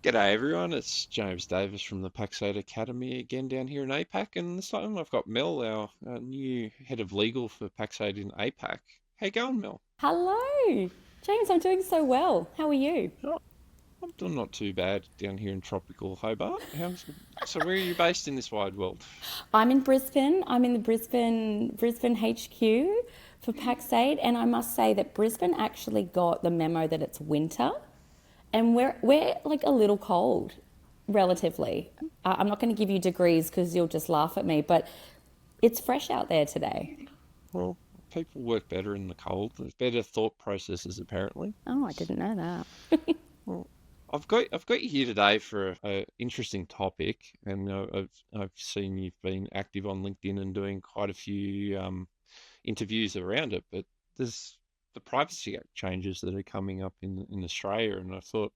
G'day everyone, it's James Davis from the Pax8 Academy again down here in APAC, and this time I've got Mel, our new head of legal for Pax8 in APAC. How you going, Mel? Hello, James. I'm doing so well. How are you? Oh, I'm doing not too bad down here in tropical Hobart. So where are you based in this wide world? I'm in Brisbane. I'm in the Brisbane HQ for Pax8, and I must say that Brisbane actually got the memo that it's winter, and we're like a little cold, relatively. I'm not going to give you degrees because you'll just laugh at me, but it's fresh out there today. Well, people work better in the cold. There's better thought processes apparently. Oh, I didn't know that. Well, I've got you here today for a interesting topic, and I've seen you've been active on LinkedIn and doing quite a few interviews around it. But there's the Privacy Act changes that are coming up in Australia, and I thought,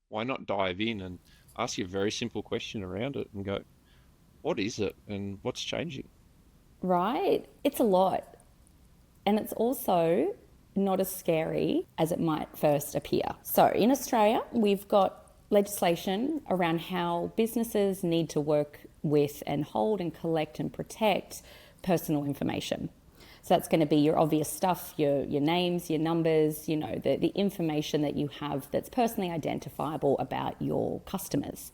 why not dive in and ask you a very simple question around it and go, what is it and what's changing? Right? It's a lot. And it's also not as scary as it might first appear. So, in Australia, we've got legislation around how businesses need to work with and hold and collect and protect personal information. So that's going to be your obvious stuff, your names, your numbers, the information that you have that's personally identifiable about your customers.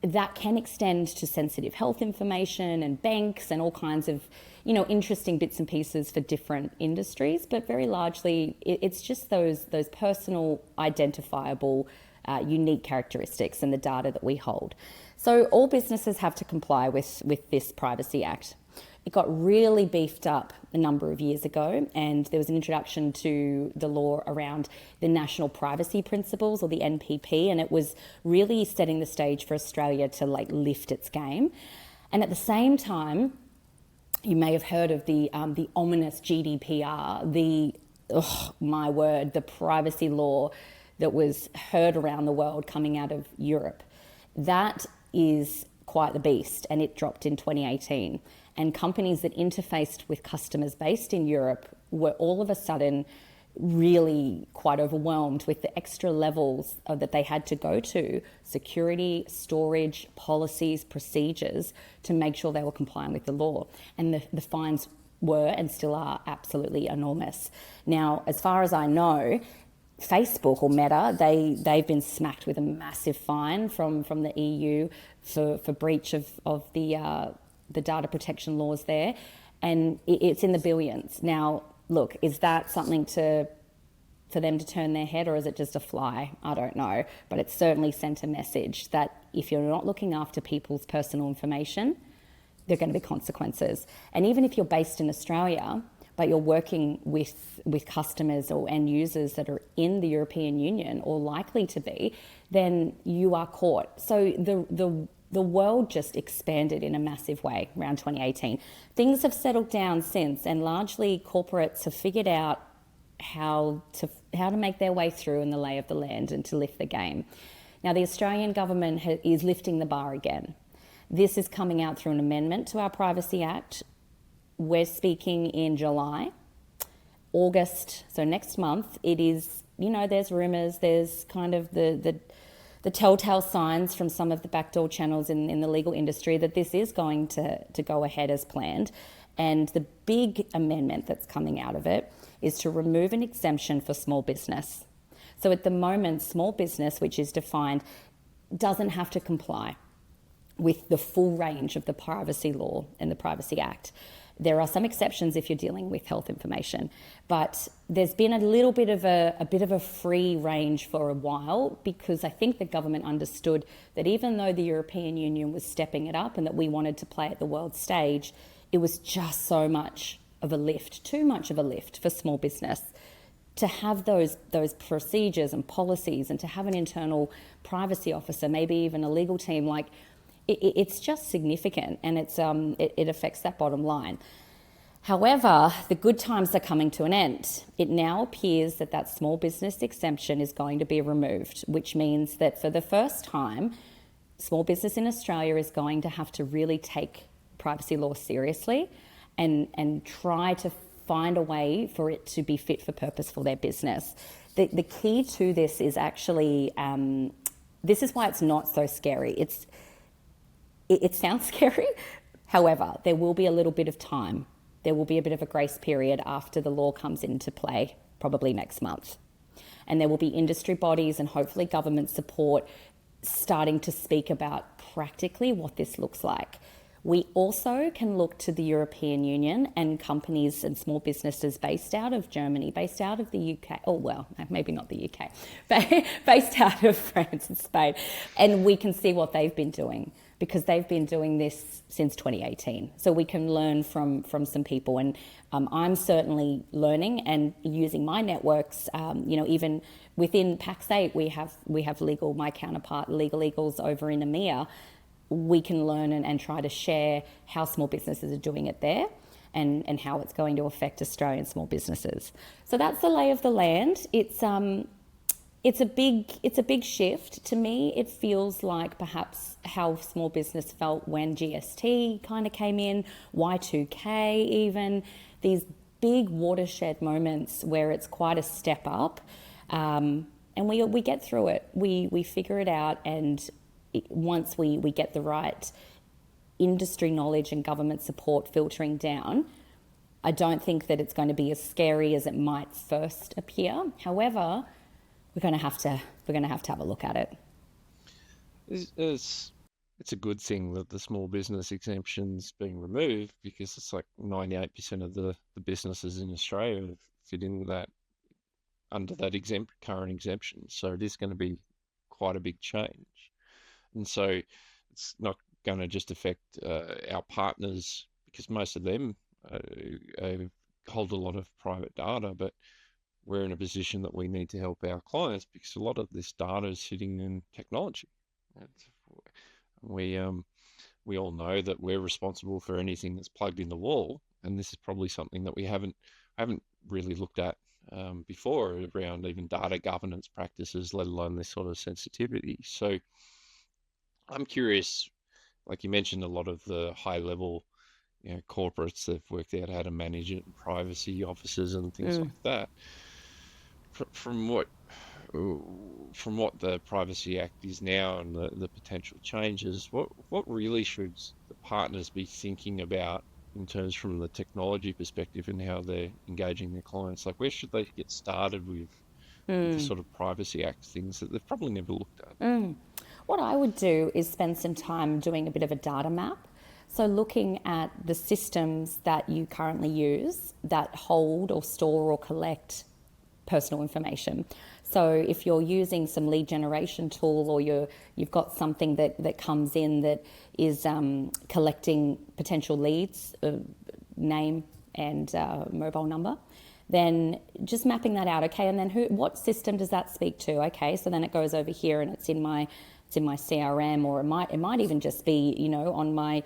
That can extend to sensitive health information and banks and all kinds of, interesting bits and pieces for different industries. But very largely, it's just those personal, identifiable, unique characteristics and the data that we hold. So all businesses have to comply with this Privacy Act. It got really beefed up a number of years ago, and there was an introduction to the law around the National Privacy Principles, or the NPP, and it was really setting the stage for Australia to lift its game. And at the same time, you may have heard of the ominous GDPR, my word, the privacy law that was heard around the world coming out of Europe. That is quite the beast, and it dropped in 2018. And companies that interfaced with customers based in Europe were all of a sudden really quite overwhelmed with the extra levels that they had to go to: security, storage, policies, procedures, to make sure they were complying with the law. And the fines were and still are absolutely enormous. Now, as far as I know, Facebook or Meta, they've been smacked with a massive fine from the EU for breach of the data protection laws there, and it's in the billions. Now, look, is that something for them to turn their head, or is it just a fly? I don't know, but it certainly sent a message that if you're not looking after people's personal information, there are going to be consequences. And even if you're based in Australia, but you're working with customers or end users that are in the European Union or likely to be, then you are caught. So the world just expanded in a massive way around 2018. Things have settled down since, and largely corporates have figured out how to make their way through in the lay of the land and to lift the game. Now, the Australian government is lifting the bar again. This is coming out through an amendment to our Privacy Act. We're speaking in July. August, so next month, it is, there's rumours, there's kind of the telltale signs from some of the backdoor channels in the legal industry that this is going to go ahead as planned. And the big amendment that's coming out of it is to remove an exemption for small business. So at the moment, small business, which is defined, doesn't have to comply with the full range of the privacy law and the Privacy Act. There are some exceptions if you're dealing with health information, but there's been a little bit of a free range for a while, because I think the government understood that even though the European Union was stepping it up and that we wanted to play at the world stage, it was just so much of a lift, too much of a lift for small business to have those procedures and policies, and to have an internal privacy officer, maybe even a legal team. It's just significant, and it affects that bottom line. However, the good times are coming to an end. It now appears that small business exemption is going to be removed, which means that for the first time, small business in Australia is going to have to really take privacy law seriously and try to find a way for it to be fit for purpose for their business. The key to this is actually this is why it's not so scary. It sounds scary. However, there will be a little bit of time. There will be a bit of a grace period after the law comes into play, probably next month. And there will be industry bodies and hopefully government support starting to speak about practically what this looks like. We also can look to the European Union and companies and small businesses based out of Germany, based out of the UK, oh well, maybe not the UK, but based out of France and Spain. And we can see what they've been doing, because they've been doing this since 2018. So we can learn from some people. And I'm certainly learning and using my networks, even within Pax8, we have my counterpart, Legal Eagles over in EMEA. We can learn and try to share how small businesses are doing it there and how it's going to affect Australian small businesses. So that's the lay of the land. It's a big shift. To me, it feels like perhaps how small business felt when GST kind of came in, Y2K even, these big watershed moments where it's quite a step up. And we get through it. We figure it out, and once we get the right industry knowledge and government support filtering down, I don't think that it's going to be as scary as it might first appear. However, we're going to have to have a look at it. It's a good thing that the small business exemption's being removed, because it's like 98% of the businesses in Australia fit in that under that current exemption. So it is going to be quite a big change. And so it's not going to just affect our partners, because most of them hold a lot of private data, but we're in a position that we need to help our clients, because a lot of this data is sitting in technology. We all know that we're responsible for anything that's plugged in the wall, and this is probably something that we haven't really looked at before around even data governance practices, let alone this sort of sensitivity. So I'm curious, like you mentioned, a lot of the high level, corporates that have worked out how to manage it, and privacy officers and things like that. From what the Privacy Act is now and the potential changes, what really should the partners be thinking about in terms from the technology perspective and how they're engaging their clients? Like, where should they get started with the sort of Privacy Act things that they've probably never looked at? What I would do is spend some time doing a bit of a data map. So looking at the systems that you currently use that hold or store or collect personal information. So if you're using some lead generation tool, or you've got something that comes in that is collecting potential leads, name and mobile number, then just mapping that out. Okay, and then what system does that speak to? Okay, so then it goes over here and it's in my CRM, or it might even just be on my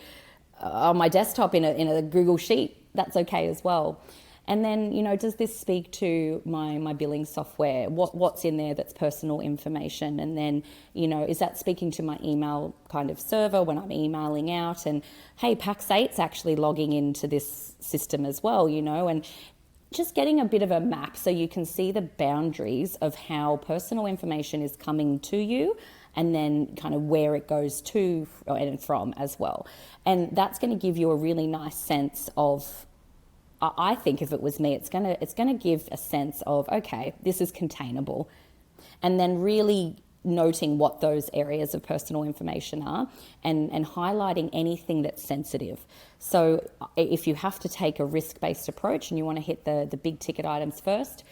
desktop in a Google Sheet. That's okay as well. And then does this speak to my billing software? What's in there that's personal information? And then is that speaking to my email kind of server when I'm emailing out? And hey, Pax8's actually logging into this system as well, and just getting a bit of a map so you can see the boundaries of how personal information is coming to you, and then kind of where it goes to and from as well. And that's going to give you a really nice sense of, I think if it was me, it's going to give a sense of, okay, this is containable. And then really noting what those areas of personal information are, and highlighting anything that's sensitive. So if you have to take a risk-based approach and you want to hit the big ticket items first,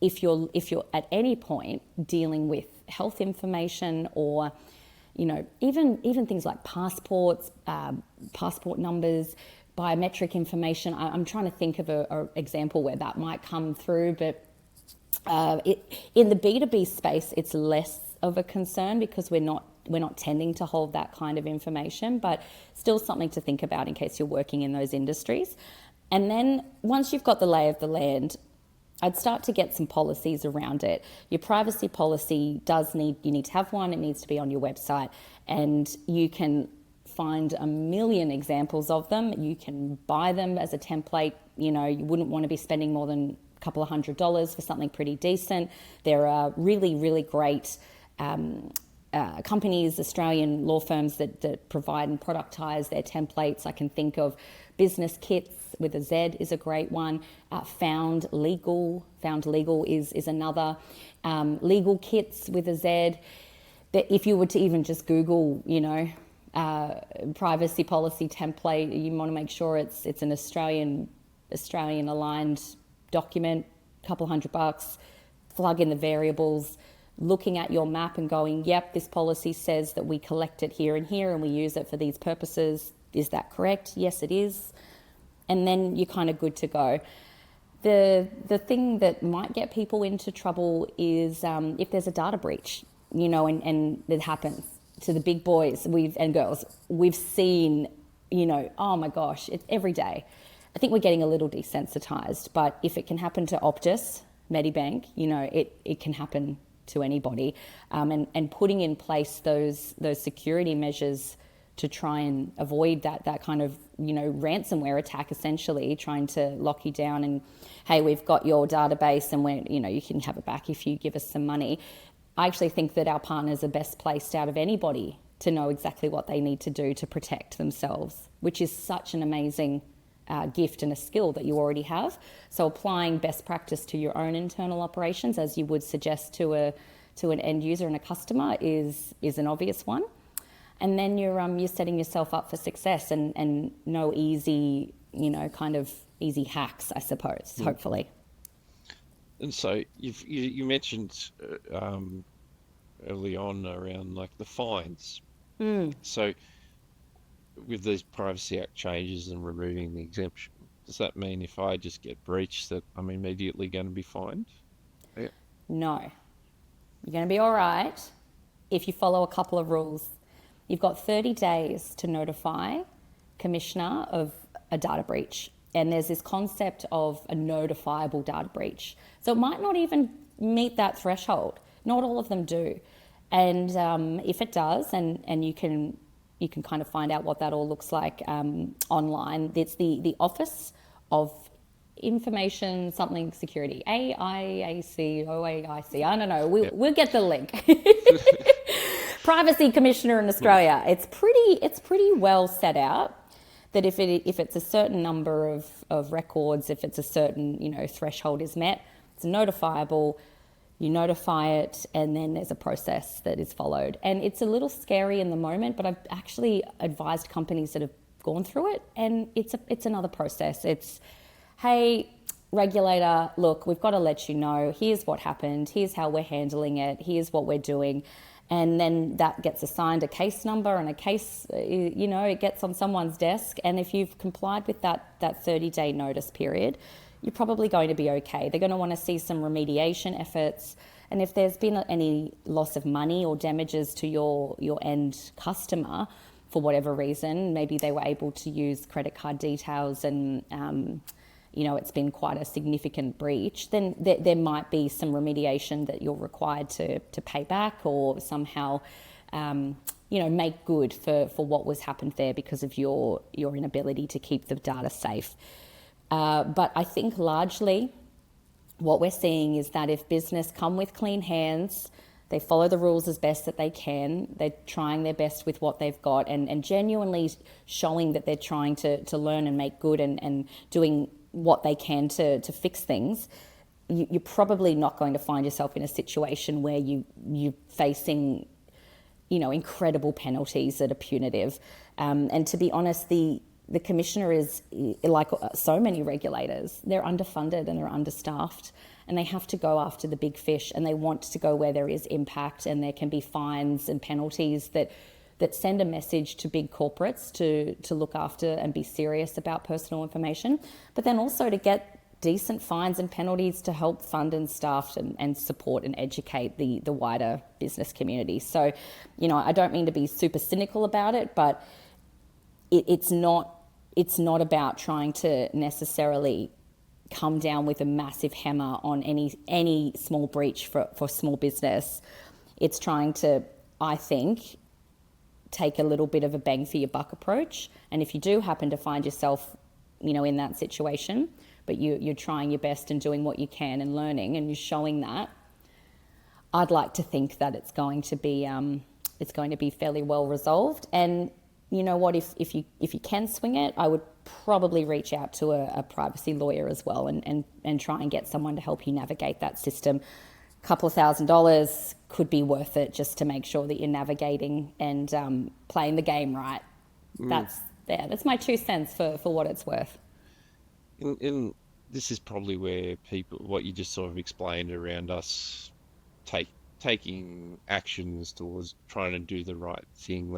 if you're at any point dealing with health information, or even things like passports, passport numbers, biometric information, I'm trying to think of an example where that might come through, but in the B2B space, it's less of a concern because we're not tending to hold that kind of information, but still something to think about in case you're working in those industries. And then once you've got the lay of the land, I'd start to get some policies around it. Your privacy policy you need to have one. It needs to be on your website, and you can find a million examples of them. You can buy them as a template. You wouldn't want to be spending more than a couple of $100s for something pretty decent. There are really, really great companies, Australian law firms that provide and productize their templates. I can think of Business Kits with a Z is a great one. Found Legal is another. Legal Kits with a Z. That if you were to even just Google, privacy policy template, you want to make sure it's an Australian aligned document, couple $100, plug in the variables, looking at your map and going, yep, this policy says that we collect it here and here and we use it for these purposes. Is that correct? Yes, it is. And then you're kind of good to go. The thing that might get people into trouble is if there's a data breach, and it happens to the big boys and girls. We've seen, oh my gosh, it's every day. I think we're getting a little desensitized, but if it can happen to Optus, Medibank, it can happen to anybody. And putting in place those security measures to try and avoid that kind of, ransomware attack, essentially trying to lock you down and, hey, we've got your database and you can have it back if you give us some money. I actually think that our partners are best placed out of anybody to know exactly what they need to do to protect themselves, which is such an amazing gift and a skill that you already have. So applying best practice to your own internal operations, as you would suggest to an end user and a customer, is an obvious one. And then you're setting yourself up for success and no easy, kind of easy hacks, I suppose, hopefully. And so you mentioned early on around like the fines. So with these Privacy Act changes and removing the exemption, does that mean if I just get breached that I'm immediately going to be fined? Yeah. No. You're going to be all right if you follow a couple of rules. You've got 30 days to notify Commissioner of a data breach. And there's this concept of a notifiable data breach. So it might not even meet that threshold. Not all of them do. And if it does, and you can kind of find out what that all looks like online, it's the Office of Information something Security, AIAC, OAIC, I don't know. We'll get the link. Privacy Commissioner in Australia. It's pretty well set out. That if it's a certain number of records, if it's a certain threshold is met, it's notifiable. You notify it, and then there's a process that is followed. And it's a little scary in the moment, but I've actually advised companies that have gone through it, and it's another process. It's, hey, regulator, look, we've got to let you know. Here's what happened. Here's how we're handling it. Here's what we're doing. And then that gets assigned a case number, and a case, it gets on someone's desk. And if you've complied with that 30-day notice period, you're probably going to be okay. They're going to want to see some remediation efforts. And if there's been any loss of money or damages to your end customer for whatever reason, maybe they were able to use credit card details and it's been quite a significant breach, then there might be some remediation that you're required to pay back or somehow, make good for what was happened there because of your inability to keep the data safe. But I think largely what we're seeing is that if business come with clean hands, they follow the rules as best that they can, they're trying their best with what they've got and genuinely showing that they're trying to learn and make good and doing what they can to fix things, you're probably not going to find yourself in a situation where you're facing, incredible penalties that are punitive. And to be honest, the Commissioner is, like so many regulators, they're underfunded and they're understaffed, and they have to go after the big fish, and they want to go where there is impact, and there can be fines and penalties that send a message to big corporates to look after and be serious about personal information, but then also to get decent fines and penalties to help fund and staff and support and educate the wider business community. So, I don't mean to be super cynical about it, but it's not about trying to necessarily come down with a massive hammer on any small breach for small business. It's trying to, I think, take a little bit of a bang for your buck approach. And if you do happen to find yourself, in that situation, but you're trying your best and doing what you can and learning and you're showing that, I'd like to think that it's going to be it's going to be fairly well resolved. And you know what, if you can swing it, I would probably reach out to a privacy lawyer as well, and try and get someone to help you navigate that system. A couple of $1,000s could be worth it just to make sure that you're navigating and playing the game right. Mm. That's my 2 cents for what it's worth. And this is probably where people, what you just sort of explained around us taking actions towards trying to do the right thing.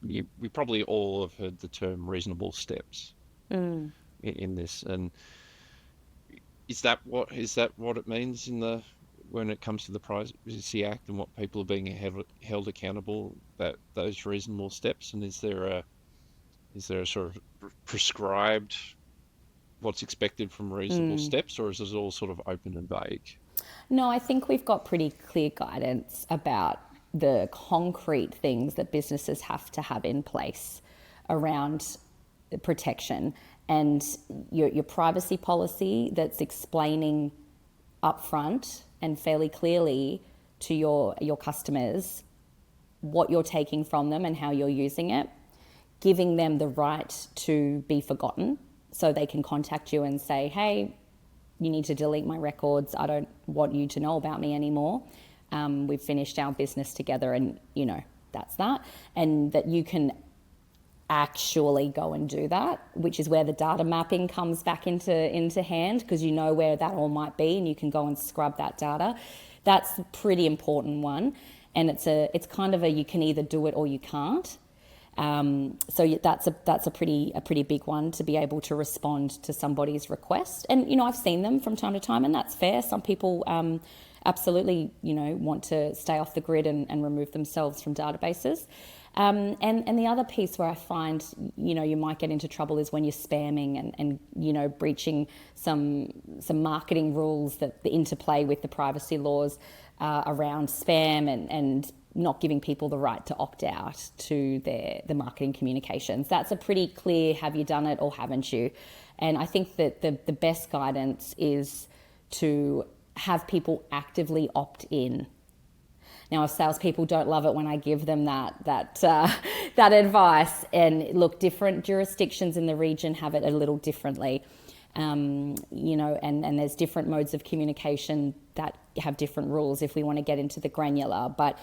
We probably all have heard the term reasonable steps in this. And is that what it means in the when it comes to the Privacy Act and what people are being held accountable, that those reasonable steps? And is there a sort of prescribed what's expected from reasonable steps, or is it all sort of open and vague? No, I think we've got pretty clear guidance about the concrete things that businesses have to have in place around protection, and your privacy policy that's explaining upfront and fairly clearly to your customers what you're taking from them and how you're using it, giving them the right to be forgotten so they can contact you and say, hey, you need to delete my records. I don't want you to know about me anymore. We've finished our business together, and that's that. And that you can actually go and do that, which is where the data mapping comes back into hand, because you know where that all might be and you can go and scrub that data. That's a pretty important one. And it's kind of you can either do it or you can't. So that's a pretty big one, to be able to respond to somebody's request. And I've seen them from time to time, and that's fair. Some people absolutely want to stay off the grid and remove themselves from databases. And the other piece where I find you might get into trouble is when you're spamming and breaching some marketing rules, that the interplay with the privacy laws around spam and not giving people the right to opt out to the marketing communications. That's a pretty clear, have you done it or haven't you? And I think that the best guidance is to have people actively opt in. Now, if salespeople don't love it when I give them that advice, and look, different jurisdictions in the region have it a little differently, and there's different modes of communication that have different rules if we want to get into the granular. But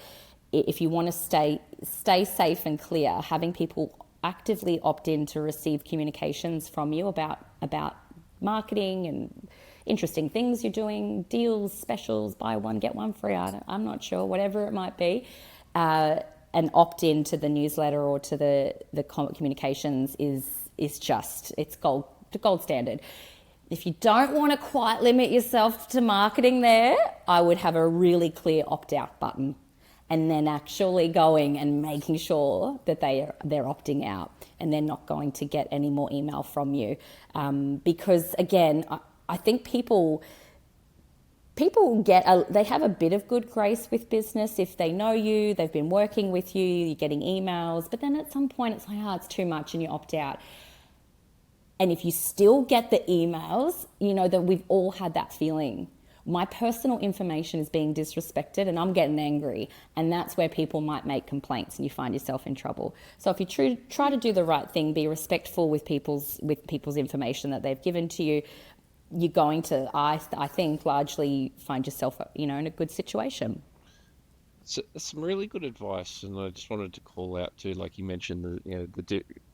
if you want to stay safe and clear, having people actively opt in to receive communications from you about marketing and interesting things you're doing, deals, specials, buy one, get one free, I'm not sure, whatever it might be, and opt in to the newsletter or to the communications is just, it's gold standard. If you don't want to quite limit yourself to marketing there, I would have a really clear opt-out button, and then actually going and making sure that they're opting out and they're not going to get any more email from you. Because again, I think people they have a bit of good grace with business if they know you, they've been working with you, you're getting emails, but then at some point it's like, it's too much, and you opt out. And if you still get the emails, that we've all had that feeling. My personal information is being disrespected and I'm getting angry. And that's where people might make complaints and you find yourself in trouble. So if you try to do the right thing, be respectful with people's information that they've given to you, you're going to, I think, largely find yourself, in a good situation. So some really good advice, and I just wanted to call out too, like you mentioned,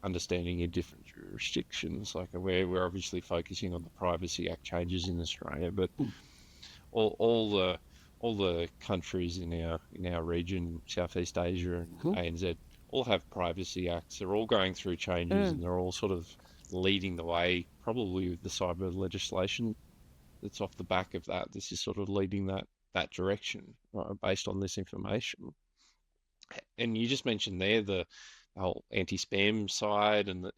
understanding your different jurisdictions. Like we're obviously focusing on the Privacy Act changes in Australia, but all the countries in our region, Southeast Asia and ANZ, all have Privacy Acts. They're all going through changes, and they're all sort of leading the way, probably with the cyber legislation that's off the back of that. This is sort of leading that direction, right, based on this information. And you just mentioned there the whole anti-spam side, and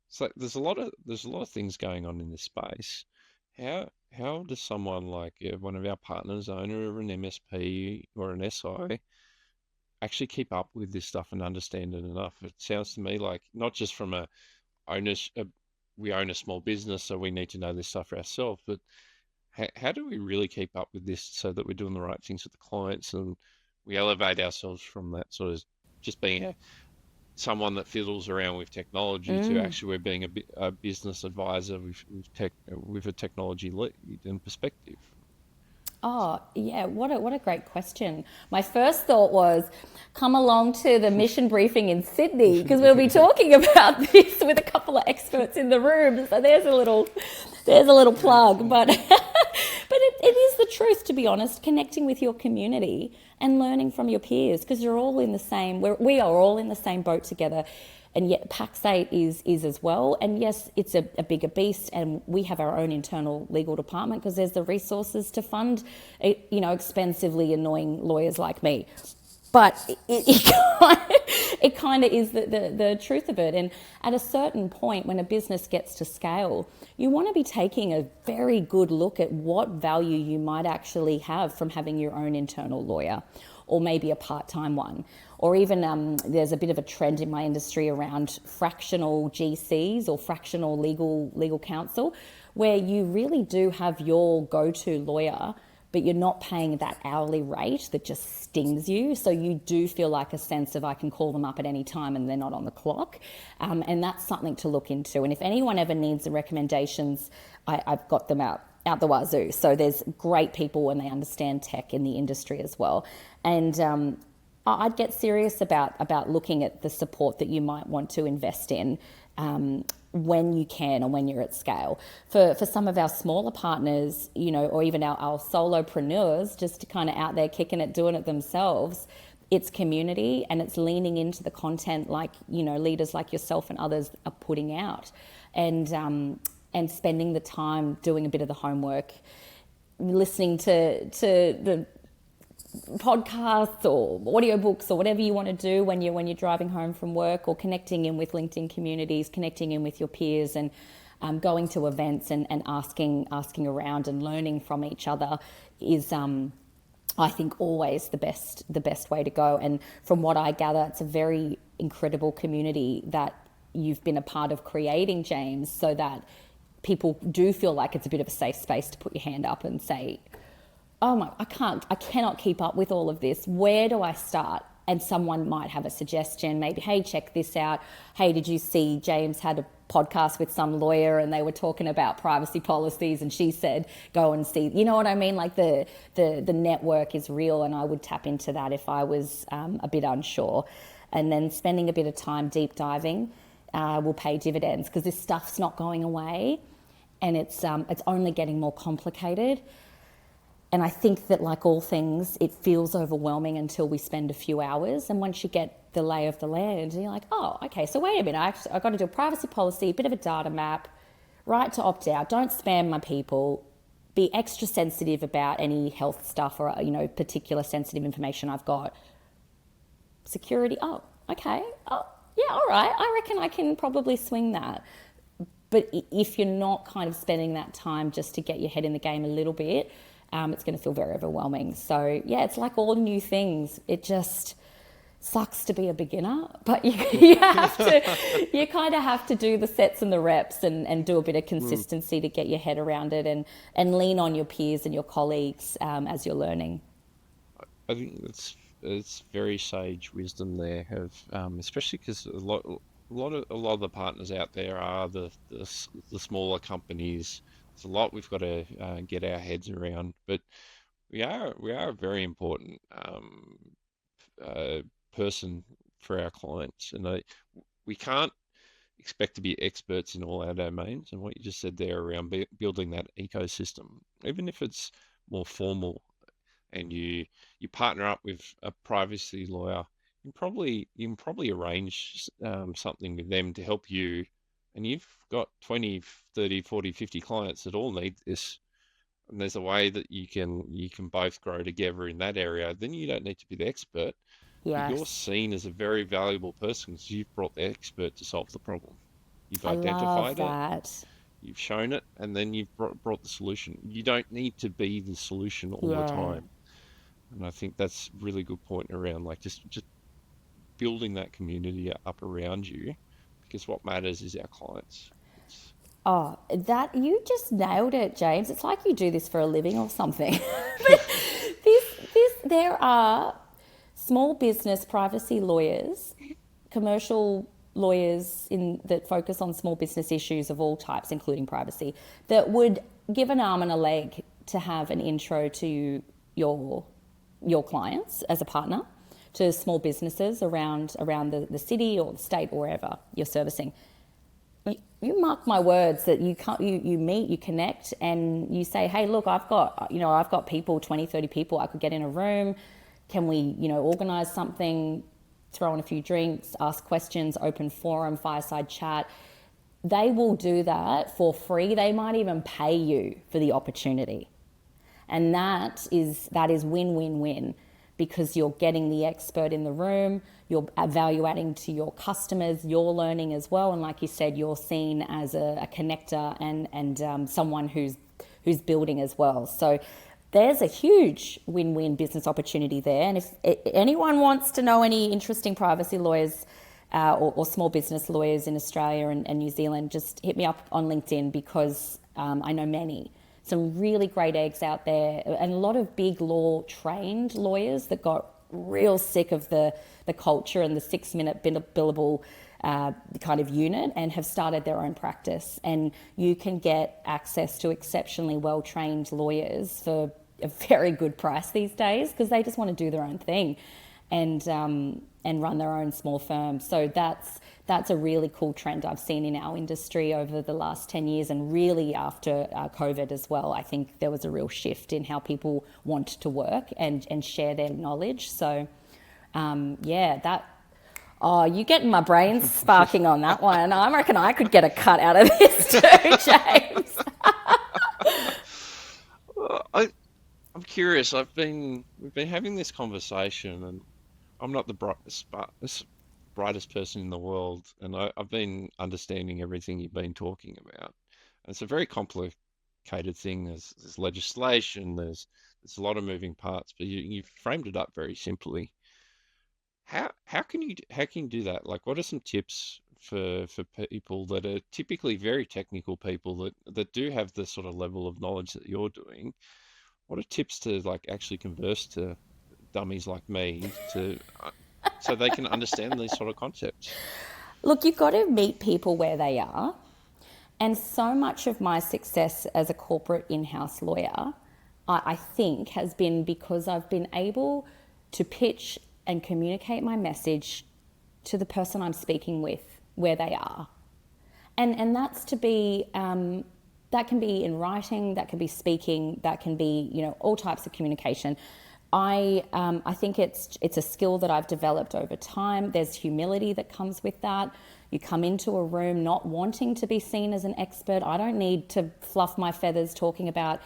so there's a lot of things going on in this space. How does someone like one of our partners, owner of an MSP or an SI, actually keep up with this stuff and understand it enough? It sounds to me like not just from we own a small business, so we need to know this stuff for ourselves, but how do we really keep up with this so that we're doing the right things with the clients and we elevate ourselves from that sort of just being someone that fiddles around with technology to actually we're being a business advisor with a technology lead and perspective. Oh, yeah, what a great question. My first thought was come along to the mission briefing in Sydney because we'll be talking about this with a couple of experts in the room. So there's a little plug, but but it is the truth, to be honest, connecting with your community and learning from your peers because you're all in the same we are all in the same boat together. And yet Pax8 is as well. And yes, it's a bigger beast, and we have our own internal legal department because there's the resources to fund, expensively annoying lawyers like me. But it kind of is the truth of it. And at a certain point, when a business gets to scale, you want to be taking a very good look at what value you might actually have from having your own internal lawyer, or maybe a part-time one. Or even there's a bit of a trend in my industry around fractional GCs or fractional legal counsel, where you really do have your go-to lawyer, but you're not paying that hourly rate that just stings you. So you do feel like a sense of I can call them up at any time and they're not on the clock. And that's something to look into. And if anyone ever needs the recommendations, I've got them out the wazoo. So there's great people and they understand tech in the industry as well. And I'd get serious about looking at the support that you might want to invest in when you can or when you're at scale. For some of our smaller partners, or even our solopreneurs, just kind of out there kicking it, doing it themselves, it's community and it's leaning into the content like, leaders like yourself and others are putting out, and spending the time doing a bit of the homework, listening to the podcasts or audiobooks or whatever you want to do when you're driving home from work, or connecting in with LinkedIn communities, connecting in with your peers, and going to events and asking around and learning from each other is I think always the best way to go. And from what I gather, it's a very incredible community that you've been a part of creating, James, so that people do feel like it's a bit of a safe space to put your hand up and say, oh I cannot keep up with all of this. Where do I start? And someone might have a suggestion, maybe, hey, check this out. Hey, did you see James had a podcast with some lawyer and they were talking about privacy policies and she said, go and see, you know what I mean? Like the network is real, and I would tap into that if I was a bit unsure. And then spending a bit of time deep diving will pay dividends because this stuff's not going away, and it's only getting more complicated. And I think that, like all things, it feels overwhelming until we spend a few hours. And once you get the lay of the land, you're like, oh, okay, so wait a minute. I've got to do a privacy policy, a bit of a data map, right to opt out, don't spam my people, be extra sensitive about any health stuff or, particular sensitive information I've got. Security, oh, okay. Oh, yeah, all right. I reckon I can probably swing that. But if you're not kind of spending that time just to get your head in the game a little bit, it's going to feel very overwhelming. So yeah, it's like all new things. It just sucks to be a beginner, but you kind of have to do the sets and the reps and do a bit of consistency to get your head around it, and lean on your peers and your colleagues as you're learning. I think it's very sage wisdom there, especially because a lot of the partners out there are the smaller companies. There's a lot we've got to get our heads around, but we are a very important person for our clients, and we can't expect to be experts in all our domains. And what you just said there around building that ecosystem, even if it's more formal, and you partner up with a privacy lawyer, you can probably arrange something with them to help you, and you've got 20, 30, 40, 50 clients that all need this, and there's a way that you can both grow together in that area. Then you don't need to be the expert, but you're Yes, seen as a very valuable person because you've brought the expert to solve the problem. You've I love identified it, that. you've shown it, and then you've brought the solution. You don't need to be the solution all the Yeah. time. And I think that's a really good point around like just building that community up around you, because what matters is our clients. It's Oh, that you just nailed it, James. It's like you do this for a living or something. But there are small business privacy lawyers, commercial lawyers that focus on small business issues of all types, including privacy, that would give an arm and a leg to have an intro to your clients as a partner, to small businesses around the city or the state or wherever you're servicing. You mark my words that you meet, you connect, and you say, hey, look, I've got people, 20, 30 people, I could get in a room. Can we, organize something, throw in a few drinks, ask questions, open forum, fireside chat? They will do that for free. They might even pay you for the opportunity. And that is win-win-win, because you're getting the expert in the room, you're value adding to your customers, you're learning as well, and like you said, you're seen as a connector and someone who's building as well. So there's a huge win-win business opportunity there. And if anyone wants to know any interesting privacy lawyers or small business lawyers in Australia and New Zealand, just hit me up on LinkedIn, because I know many. Some really great eggs out there, and a lot of big law trained lawyers that got real sick of the culture and the 6-minute billable kind of unit, and have started their own practice. And you can get access to exceptionally well trained lawyers for a very good price these days, because they just want to do their own thing and run their own small firm. So that's a really cool trend I've seen in our industry over the last 10 years, and really after COVID as well. I think there was a real shift in how people want to work and share their knowledge. So you're getting my brain sparking on that one. I reckon I could get a cut out of this too, James. I'm curious. We've been having this conversation, and I'm not the brightest person in the world, and I've been understanding everything you've been talking about. And it's a very complicated thing. There's legislation. There's a lot of moving parts, but you've framed it up very simply. How can you do that? Like, what are some tips for people that are typically very technical people that do have the sort of level of knowledge that you're doing? What are tips to like actually converse to dummies like me so they can understand these sort of concepts? Look, you've got to meet people where they are. And so much of my success as a corporate in-house lawyer, I think, has been because I've been able to pitch and communicate my message to the person I'm speaking with where they are. And that's to be, that can be in writing, that can be speaking, that can be, all types of communication. I think it's a skill that I've developed over time. There's humility that comes with that. You come into a room not wanting to be seen as an expert. I don't need to fluff my feathers talking about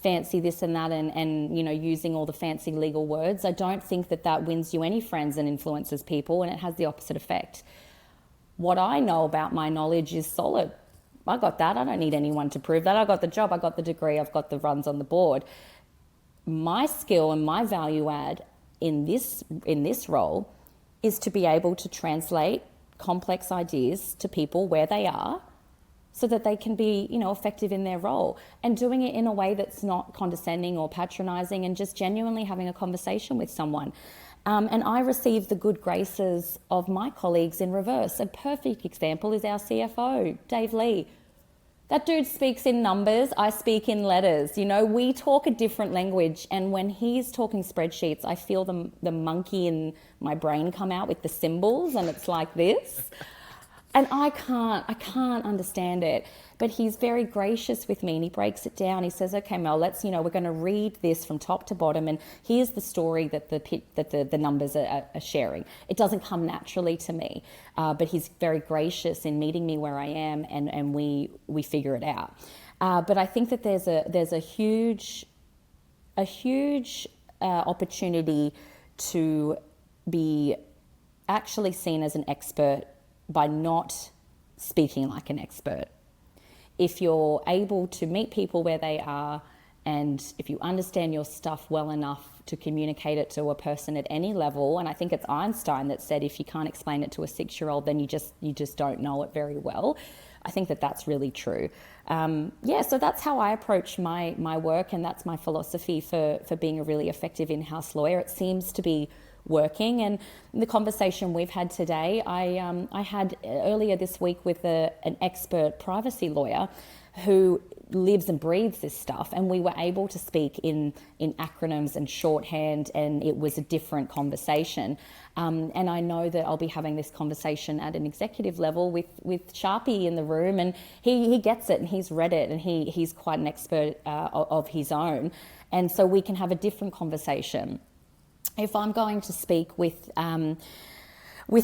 fancy this and that and using all the fancy legal words. I don't think that wins you any friends and influences people, and it has the opposite effect. What I know about my knowledge is solid. I got that. I don't need anyone to prove that. I got the job, I got the degree, I've got the runs on the board. My skill and my value add in this role is to be able to translate complex ideas to people where they are, so that they can be, effective in their role, and doing it in a way that's not condescending or patronizing, and just genuinely having a conversation with someone. And I receive the good graces of my colleagues in reverse. A perfect example is our CFO, Dave Lee. That dude speaks in numbers, I speak in letters. We talk a different language, and when he's talking spreadsheets, I feel the monkey in my brain come out with the symbols, and it's like this. And I can't understand it. But he's very gracious with me, and he breaks it down. He says, okay, Mel, we're going to read this from top to bottom, and here's the story that the numbers are sharing. It doesn't come naturally to me, but he's very gracious in meeting me where I am, and we figure it out. But I think that there's a huge opportunity to be actually seen as an expert by not speaking like an expert. If you're able to meet people where they are, and if you understand your stuff well enough to communicate it to a person at any level, and I think it's Einstein that said if you can't explain it to a 6-year-old, then you just don't know it very well. I think that's really true. So that's how I approach my work, and that's my philosophy for being a really effective in-house lawyer. It seems to be working. And the conversation we've had today, I had earlier this week with an expert privacy lawyer who lives and breathes this stuff, and we were able to speak in acronyms and shorthand, and it was a different conversation. And I know that I'll be having this conversation at an executive level with Sharpie in the room, and he gets it and he's read it, and he's quite an expert of his own. And so we can have a different conversation. If I'm going to speak with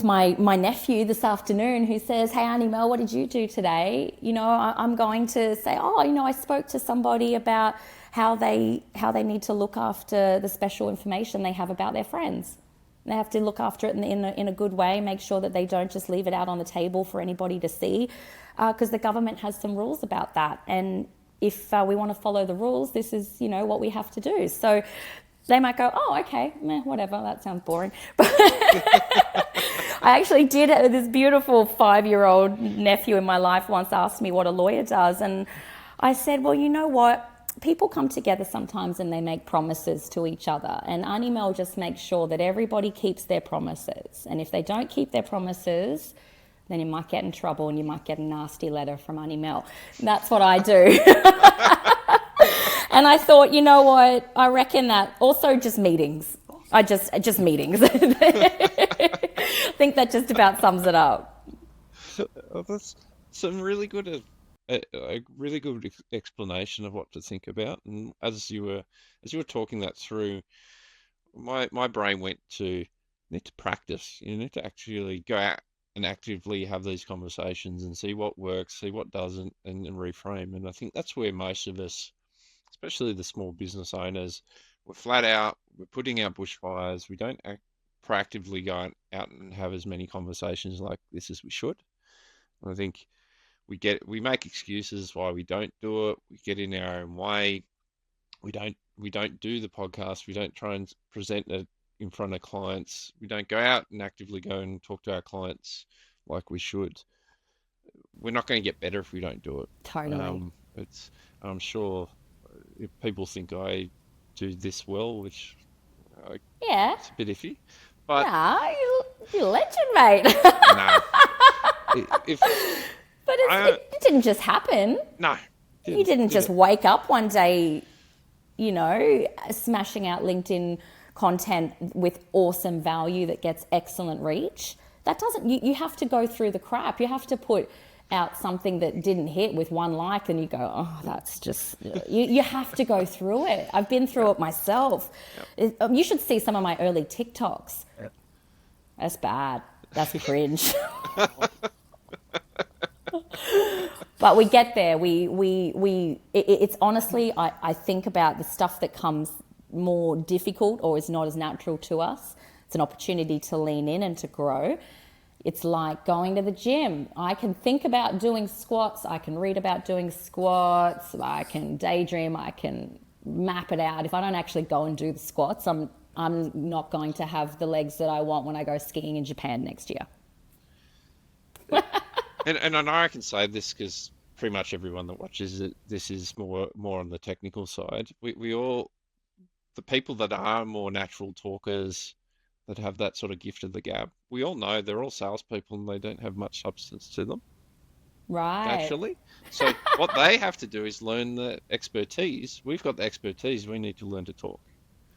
my nephew this afternoon who says, hey, Auntie Mel, what did you do today? I'm going to say, I spoke to somebody about how they need to look after the special information they have about their friends. They have to look after it in a good way, make sure that they don't just leave it out on the table for anybody to see, because the government has some rules about that. And if we want to follow the rules, this is, what we have to do. So they might go, oh, okay, whatever, that sounds boring. But I actually did have this beautiful 5-year-old nephew in my life once asked me what a lawyer does. And I said, well, you know what? People come together sometimes and they make promises to each other. And Auntie Mel just makes sure that everybody keeps their promises. And if they don't keep their promises, then you might get in trouble and you might get a nasty letter from Auntie Mel. And that's what I do. And I thought, you know what? I reckon that also just meetings. Just meetings. I think that just about sums it up. That's some really good, a really good explanation of what to think about. And as you were talking that through, my brain went to, you need to practice. You need to actually go out and actively have these conversations and see what works, see what doesn't, and reframe. And I think that's where most of us, especially the small business owners, we're flat out, we're putting out bushfires, we don't proactively go out and have as many conversations like this as we should. And I think we make excuses why we don't do it, we get in our own way, we don't do the podcast, we don't try and present it in front of clients, we don't go out and actively go and talk to our clients like we should. We're not going to get better if we don't do it. Totally. I'm sure if people think I do this well, which Yeah. it's a bit iffy, but Nah, you're a legend, mate. no. If But it didn't just happen. no, You didn't just wake up one day, smashing out LinkedIn content with awesome value that gets excellent reach. That doesn't, you have to go through the crap. You have to put out something that didn't hit with one like, and you go, oh, that's just, you have to go through it. I've been through it myself. Yep. You should see some of my early TikToks. Yep. That's bad. That's cringe. But we get there. It's honestly, I think about the stuff that comes more difficult or is not as natural to us. It's an opportunity to lean in and to grow. It's like going to the gym. I can think about doing squats. I can read about doing squats. I can daydream. I can map it out. If I don't actually go and do the squats, I'm not going to have the legs that I want when I go skiing in Japan next year. And I know I can say this because pretty much everyone that watches it, this is more on the technical side. We all, the people that are more natural talkers, that have that sort of gift of the gab, we all know they're all salespeople and they don't have much substance to them. Right. Naturally. So what they have to do is learn the expertise. We've got the expertise. We need to learn to talk.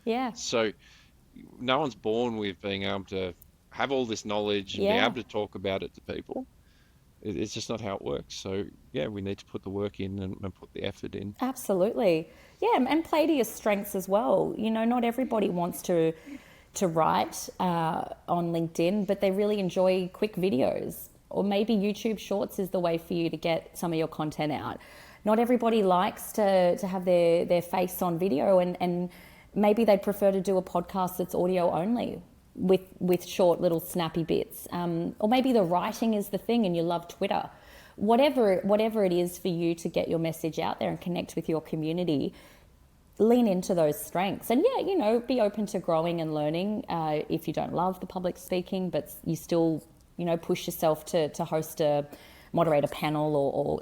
Yeah. So no one's born with being able to have all this knowledge and be able to talk about it to people. It's just not how it works. So yeah, we need to put the work in and put the effort in. Absolutely. Yeah, and play to your strengths as well. Not everybody wants to write on LinkedIn, but they really enjoy quick videos. Or maybe YouTube Shorts is the way for you to get some of your content out. Not everybody likes to have their face on video, and maybe they'd prefer to do a podcast that's audio only with short little snappy bits. Or maybe the writing is the thing and you love Twitter. Whatever it is for you to get your message out there and connect with your community, lean into those strengths. And be open to growing and learning if you don't love the public speaking, but you still, push yourself to host moderate a panel or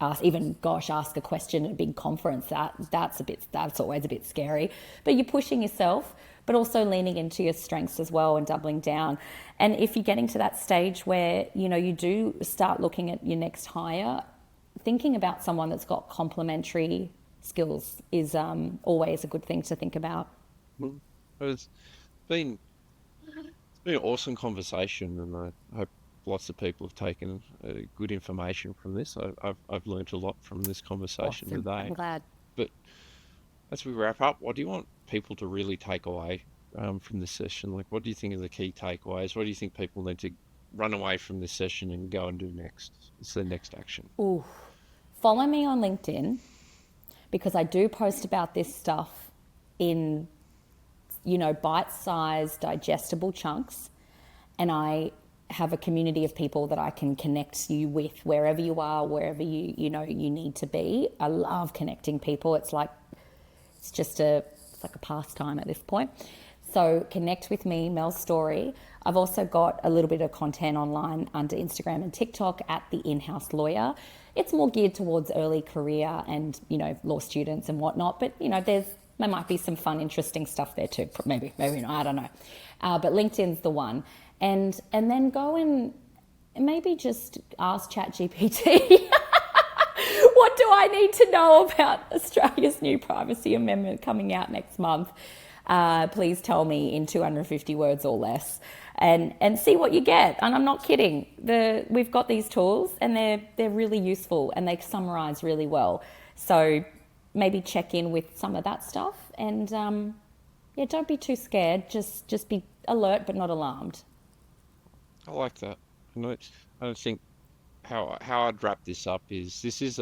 ask a question at a big conference. That's always a bit scary. But you're pushing yourself, but also leaning into your strengths as well and doubling down. And if you're getting to that stage where, you do start looking at your next hire, thinking about someone that's got complementary skills is always a good thing to think about. Mm. It's been been an awesome conversation, and I hope lots of people have taken good information from this. I've learned a lot from this conversation Awesome. I'm today. glad. But as we wrap up, what do you want people to really take away from this session? Like, what do you think are the key takeaways? What do you think people need to run away from this session and go and do next? It's their next action. Ooh. Follow me on LinkedIn because I do post about this stuff in, bite-sized, digestible chunks. And I have a community of people that I can connect you with wherever you are, wherever you need to be. I love connecting people. It's like a pastime at this point. So connect with me, Mel Story. I've also got a little bit of content online under Instagram and TikTok at The In-House Lawyer. It's more geared towards early career and, law students and whatnot. But, there might be some fun, interesting stuff there too. Maybe not, I don't know. But LinkedIn's the one. And then go and maybe just ask ChatGPT. What do I need to know about Australia's new privacy amendment coming out next month? Please tell me in 250 words or less, and see what you get. And I'm not kidding. We've got these tools, and they're really useful, and they summarise really well. So maybe check in with some of that stuff, and don't be too scared. Just be alert but not alarmed. I like that. I don't think how I'd wrap this up is these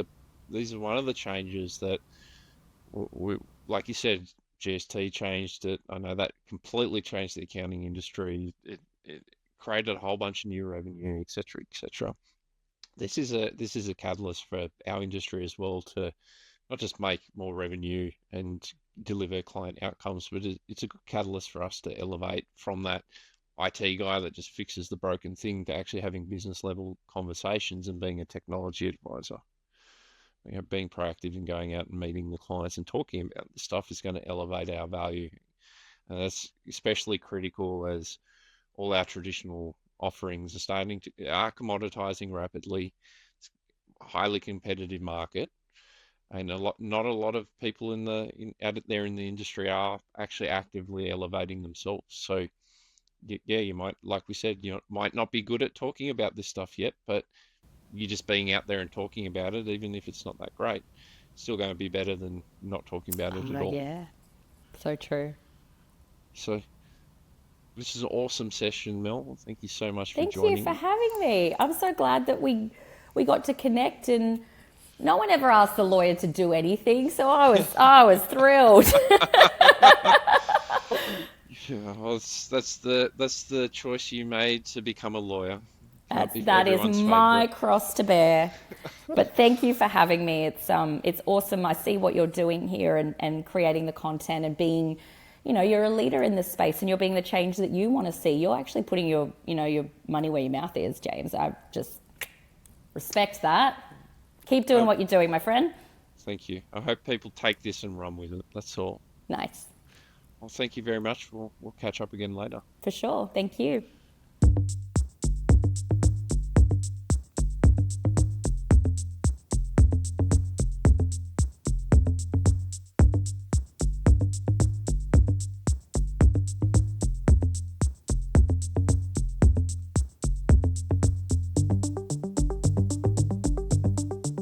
are one of the changes that we, like you said, GST changed it. I know that completely changed the accounting industry. It created a whole bunch of new revenue, etc., etc. This is a catalyst for our industry as well to not just make more revenue and deliver client outcomes, but it's a good catalyst for us to elevate from that IT guy that just fixes the broken thing to actually having business level conversations and being a technology advisor. Being proactive and going out and meeting the clients and talking about the stuff is going to elevate our value. And that's especially critical as all our traditional offerings are commoditizing rapidly. It's a highly competitive market, and not a lot of people out there in the industry are actually actively elevating themselves. So yeah, you might, like we said, might not be good at talking about this stuff yet, but you just being out there and talking about it, even if it's not that great, still going to be better than not talking about it at all. Yeah, so true. So this is an awesome session, Mel. Thank you so much for Thank you for joining. having me. I'm so glad that we got to connect, and no one ever asked the lawyer to do anything, so I was thrilled. Yeah, well, that's the choice you made to become a lawyer. Can't be That is everyone's my favorite. cross to bear. But thank you for having me. It's awesome. I see what you're doing here and creating the content and being, you're a leader in this space and you're being the change that you want to see. You're actually putting your money where your mouth is, James. I just respect that. Keep doing Oh, what you're doing, my friend. thank you. I hope people take this and run with it. That's all. Nice. Well, thank you very much. We'll catch up again later. For sure. Thank you.